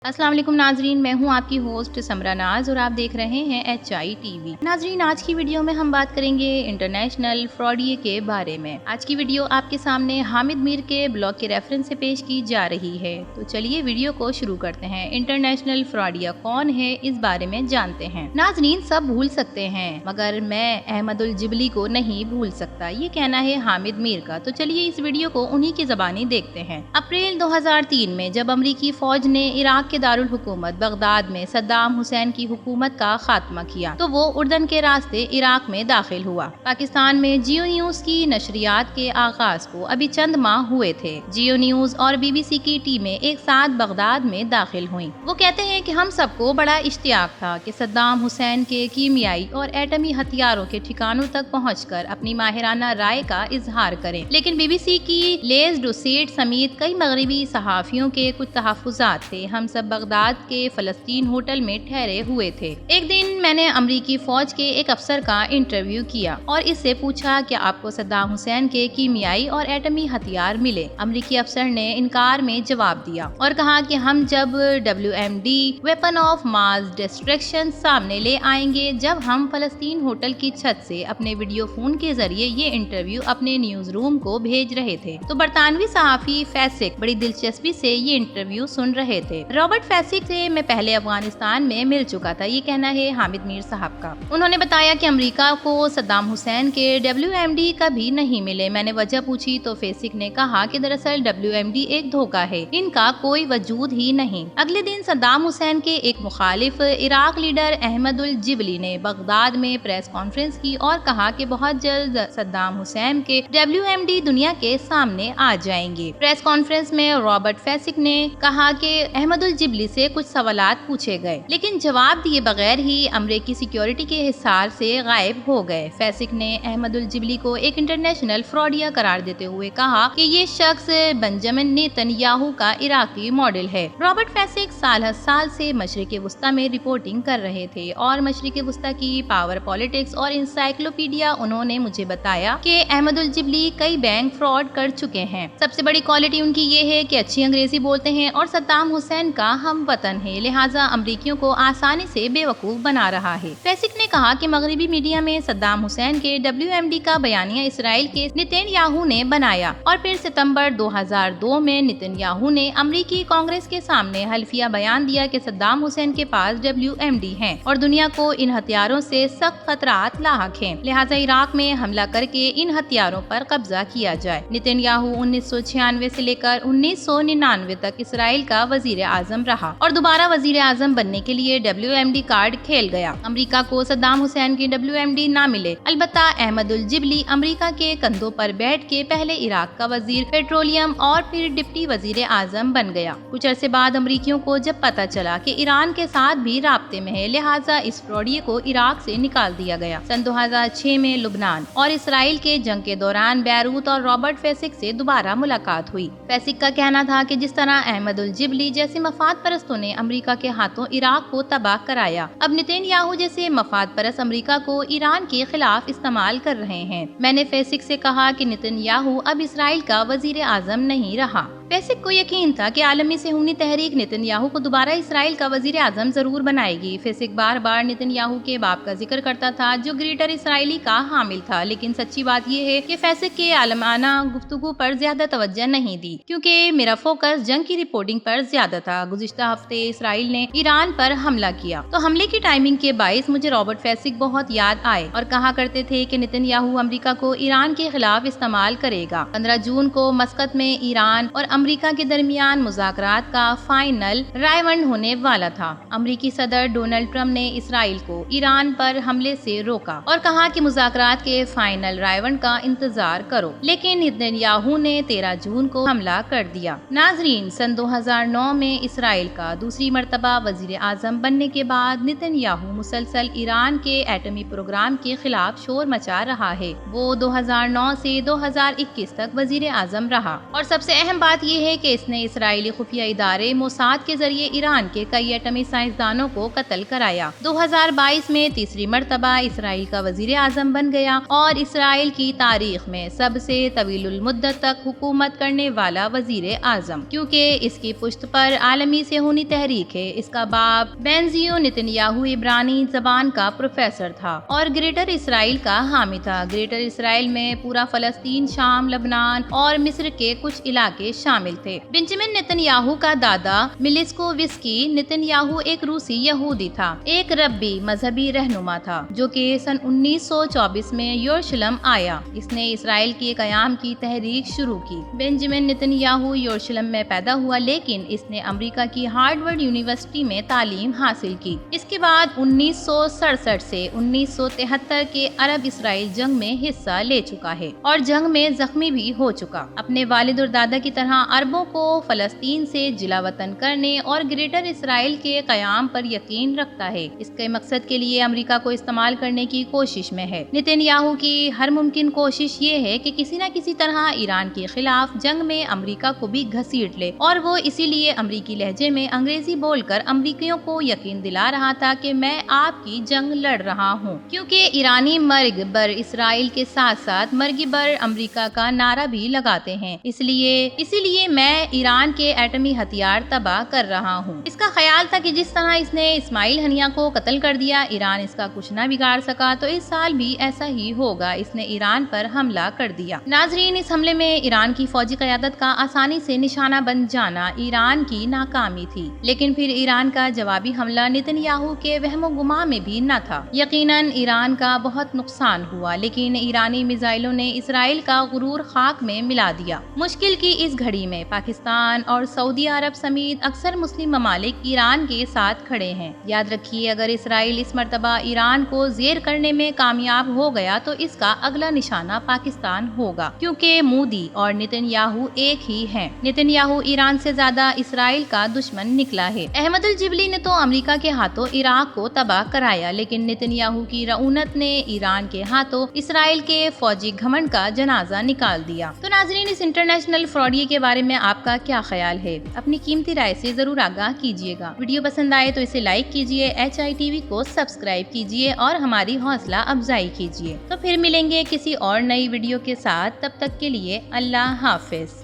अस्सलाम वालेकुम नाजरीन, मैं हूं आपकी होस्ट समरा नाज और आप देख रहे हैं HI TV। नाजरीन, आज की वीडियो में हम बात करेंगे इंटरनेशनल फ्रॉडिये के बारे में। आज की वीडियो आपके सामने हामिद मीर के ब्लॉग के रेफरेंस से पेश की जा रही है। तो चलिए वीडियो को शुरू करते हैं। इंटरनेशनल फ्रॉडिया कौन है, इस बारे में जानते हैं। नाजरीन, सब भूल सकते हैं मगर मैं अहमदुल जिबली को नहीं भूल सकता, ये कहना है हामिद मीर का। तो चलिए इस वीडियो को उन्हीं की ज़बानी देखते हैं। अप्रैल 2003 में जब अमरीकी फौज ने इराक के दारुल हुकूमत बगदाद में सद्दाम हुसैन की हुकूमत का खात्मा किया तो वो उर्दन के रास्ते इराक में दाखिल हुआ। पाकिस्तान में जियो न्यूज की नशरियात के आगाज को अभी चंद माह हुए थे। जियो न्यूज और BBC की टीमें एक साथ बगदाद में दाखिल हुईं। वो कहते हैं कि हम सबको बड़ा इश्तियाक था कि सद्दाम हुसैन के कीमियाई और एटमी हथियारों के ठिकानों तक पहुंचकर अपनी माहिराना राय का इजहार करें, लेकिन BBC की लेस डुसेट समेत कई मगरबी सहाफियों के कुछ तहफ्फुज़ात थे। हम सब बगदाद के फलस्तीन होटल में ठहरे हुए थे। एक दिन मैंने अमरीकी फौज के एक अफसर का इंटरव्यू किया और इससे पूछा कि आपको सद्दाम हुसैन के कीमियाई और एटमी हथियार मिले। अमरीकी अफसर ने इनकार में जवाब दिया और कहा कि हम जब WMD weapon of mass destruction सामने ले आएंगे, जब हम फलस्तीन होटल की छत से अपने वीडियो फोन के जरिए ये इंटरव्यू अपने न्यूज रूम को भेज रहे थे तो बरतानवी सहाफी फैसिक बड़ी दिलचस्पी से ये इंटरव्यू सुन रहे थे। रॉबर्ट फैसिक से मैं पहले अफगानिस्तान में मिल चुका था, ये कहना है हामिद मीर साहब का। उन्होंने बताया कि अमेरिका को सद्दाम हुसैन के WMD कभी नहीं मिले। मैंने वजह पूछी तो फैसिक ने कहा कि दरअसल WMD एक धोखा है, इनका कोई वजूद ही नहीं। अगले दिन सद्दाम हुसैन के एक मुखालिफ इराक लीडर अहमदुल जिबली ने बगदाद में प्रेस कॉन्फ्रेंस की और कहा कि बहुत जल्द सद्दाम हुसैन के WMD दुनिया के सामने आ जाएंगे। प्रेस कॉन्फ्रेंस में रॉबर्ट फैसिक ने कहा कि अहमदुल जिबली से कुछ सवालात पूछे गए, लेकिन जवाब दिए बगैर ही अमरीकी सिक्योरिटी के हिसार से गायब हो गए। फैसिक ने अहमदुल जिबली को एक इंटरनेशनल फ्रॉडिया करार देते हुए कहा कि ये शख्स बेंजामिन नेतन्याहू का इराकी मॉडल है। रॉबर्ट फैसिक साल से मशरिक वस्ता में रिपोर्टिंग कर रहे थे और मशरिक वस्ता की पावर पॉलिटिक्स और इंसाइक्लोपीडिया उन्होंने मुझे बताया कि अहमदुल जिबली कई बैंक फ्रॉड कर चुके हैं। सबसे बड़ी क्वालिटी उनकी ये है कि अच्छी अंग्रेजी बोलते हैं और सद्दाम हुसैन का हम वतन है, लिहाजा अमरीकियों को आसानी से बेवकूफ बना रहा है। फैसिक ने कहा कि मगरबी मीडिया में सद्दाम हुसैन के WMD का बयानिया इसराइल के नेतन्याहू ने बनाया और फिर सितंबर 2002 में नेतन्याहू ने अमरीकी कांग्रेस के सामने हल्फिया बयान दिया कि सद्दाम हुसैन के पास WMD है और दुनिया को इन हथियारों से सख्त खतरात लाहक हैं, लिहाजा इराक में हमला करके इन हथियारों पर कब्जा किया जाए। नेतन्याहू 1996 से लेकर 1999 तक इसराइल का वजीर आजम रहा और दोबारा वजीर आजम बनने के लिए WMD कार्ड खेल गया। अमेरिका को सद्दाम हुसैन के WMD ना मिले, अलबत्ता अहमदुल जिबली अमेरिका के कंधों पर बैठ के पहले इराक का वजीर पेट्रोलियम और फिर डिप्टी वजीर आजम बन गया। कुछ अरसे बाद अमरीकियों को जब पता चला कि ईरान के साथ भी राब्ते में है, लिहाजा इस फ्रॉडिये को इराक से निकाल दिया गया। सन 2006 में लुबनान और इसराइल के जंग के दौरान बैरूत और रॉबर्ट फैसिक से दोबारा मुलाकात हुई। फैसिक का कहना था कि जिस तरह अहमदुल जिबली जैसे मफाद परस्तों ने अमेरिका के हाथों इराक को तबाह कराया, अब नेतन्याहू जैसे मफाद परस्त अमेरिका को ईरान के खिलाफ इस्तेमाल कर रहे हैं। मैंने फैसिक से कहा कि नेतन्याहू अब इसराइल का वजीर आजम नहीं रहा। फैसिक को यकीन था कि आलमी सेहूनी तहरीक नेतन्याहू को दोबारा इसराइल का वजीर आजम जरूर बनाएगी। फैसिक बार बार नेतन्याहू के बाप का जिक्र करता था जो ग्रेटर इसराइली का हामिल था, लेकिन सच्ची बात यह है कि फैसिक के आलमाना गुफ्तगू पर ज्यादा तवज्जो नहीं दी क्योंकि मेरा फोकस जंग की रिपोर्टिंग पर ज्यादा था। गुज़िश्ता हफ्ते इसराइल ने ईरान पर हमला किया तो हमले की टाइमिंग के बाइस मुझे रॉबर्ट फैसिक बहुत याद आए और कहा करते थे कि नेतन्याहू अमेरिका को ईरान के खिलाफ इस्तेमाल करेगा। 15 जून को मस्कत में ईरान और अमेरिका के दरमियान मुज़ाकरात का फाइनल रायवंड होने वाला था। अमेरिकी सदर डोनाल्ड ट्रंप ने इसराइल को ईरान पर हमले से रोका और कहा कि मुज़ाकरात के फाइनल रायवंड का इंतजार करो, लेकिन नेतन्याहू ने 13 जून को हमला कर दिया। नाजरीन, सन 2009 में इसराइल का दूसरी मर्तबा वजीर आजम बनने के बाद नेतन्याहू मुसलसल ईरान के एटमी प्रोग्राम के खिलाफ शोर मचा रहा है। वो 2009 से 2021 तक वजीर आजम रहा और सबसे अहम बात یہ ہے کہ اس نے اسرائیلی خفیہ ادارے موساد کے ذریعے ایران کے کئی ایٹمی سائنسدانوں کو قتل کرایا۔ 2022 میں تیسری مرتبہ اسرائیل کا وزیر اعظم بن گیا اور اسرائیل کی تاریخ میں سب سے طویل المدت تک حکومت کرنے والا وزیر اعظم، کیونکہ اس کی پشت پر عالمی صہیونی تحریک ہے۔ اس کا باپ بنزیون نتنیاہو عبرانی زبان کا پروفیسر تھا اور گریٹر اسرائیل کا حامی تھا۔ گریٹر اسرائیل میں پورا فلسطین، شام، لبنان اور مصر کے کچھ علاقے شامل تھے۔ بنجمن نتنیاہو کا دادا میلسکووسکی نتنیاہو ایک روسی یہودی تھا، ایک ربی مذہبی رہنما تھا جو کہ سن 1924 میں یروشلم آیا۔ اس نے اسرائیل کے قیام کی تحریک شروع کی۔ بنجمن نتنیاہو یروشلم میں پیدا ہوا، لیکن اس نے امریکہ کی ہارورڈ یونیورسٹی میں تعلیم حاصل کی۔ اس کے بعد 1967 سے 1973 کے عرب اسرائیل جنگ میں حصہ لے چکا ہے اور جنگ میں زخمی بھی ہو چکا۔ اپنے والد اور دادا کی طرح عربوں کو فلسطین سے جلا وطن کرنے اور گریٹر اسرائیل کے قیام پر یقین رکھتا ہے۔ اس کے مقصد کے لیے امریکہ کو استعمال کرنے کی کوشش میں ہے۔ نتنیاہو کی ہر ممکن کوشش یہ ہے کہ کسی نہ کسی طرح ایران کے خلاف جنگ میں امریکہ کو بھی گھسیٹ لے، اور وہ اسی لیے امریکی لہجے میں انگریزی بول کر امریکیوں کو یقین دلا رہا تھا کہ میں آپ کی جنگ لڑ رہا ہوں، کیونکہ ایرانی مرگ بر اسرائیل کے ساتھ ساتھ مرگ بر امریکہ کا نعرہ بھی لگاتے ہیں۔ اسی لیے میں ایران کے ایٹمی ہتھیار تباہ کر رہا ہوں۔ اس کا خیال تھا کہ جس طرح اس نے اسماعیل ہنیہ کو قتل کر دیا، ایران اس کا کچھ نہ بگاڑ سکا، تو اس سال بھی ایسا ہی ہوگا۔ اس نے ایران پر حملہ کر دیا۔ ناظرین، اس حملے میں ایران کی فوجی قیادت کا آسانی سے نشانہ بن جانا ایران کی ناکامی تھی، لیکن پھر ایران کا جوابی حملہ نتنیاہو کے وہم و گمان میں بھی نہ تھا۔ یقیناً ایران کا بہت نقصان ہوا، لیکن ایرانی میزائلوں نے اسرائیل کا غرور خاک میں ملا دیا۔ مشکل کی اس گھڑی میں پاکستان اور سعودی عرب سمیت اکثر مسلم ممالک ایران کے ساتھ کھڑے ہیں۔ یاد رکھیے، اگر اسرائیل اس مرتبہ ایران کو زیر کرنے میں کامیاب ہو گیا تو اس کا اگلا نشانہ پاکستان ہوگا، کیونکہ مودی اور نتنیاہو ایک ہی ہیں۔ نتنیاہو ایران سے زیادہ اسرائیل کا دشمن نکلا ہے۔ احمد الجبلی نے تو امریکہ کے ہاتھوں عراق کو تباہ کرایا، لیکن نتنیاہو کی رعونت نے ایران کے ہاتھوں اسرائیل کے فوجی گھمنڈ کا جنازہ نکال دیا۔ تو ناظرین، اس انٹرنیشنل فراڈیے کے بارے میں آپ کا کیا خیال ہے؟ اپنی قیمتی رائے سے ضرور آگاہ کیجیے گا۔ ویڈیو پسند آئے تو اسے لائک کیجیے، HITV کو سبسکرائب کیجیے اور ہماری حوصلہ افزائی کیجیے۔ تو پھر ملیں گے کسی اور نئی ویڈیو کے ساتھ، تب تک کے لیے اللہ حافظ۔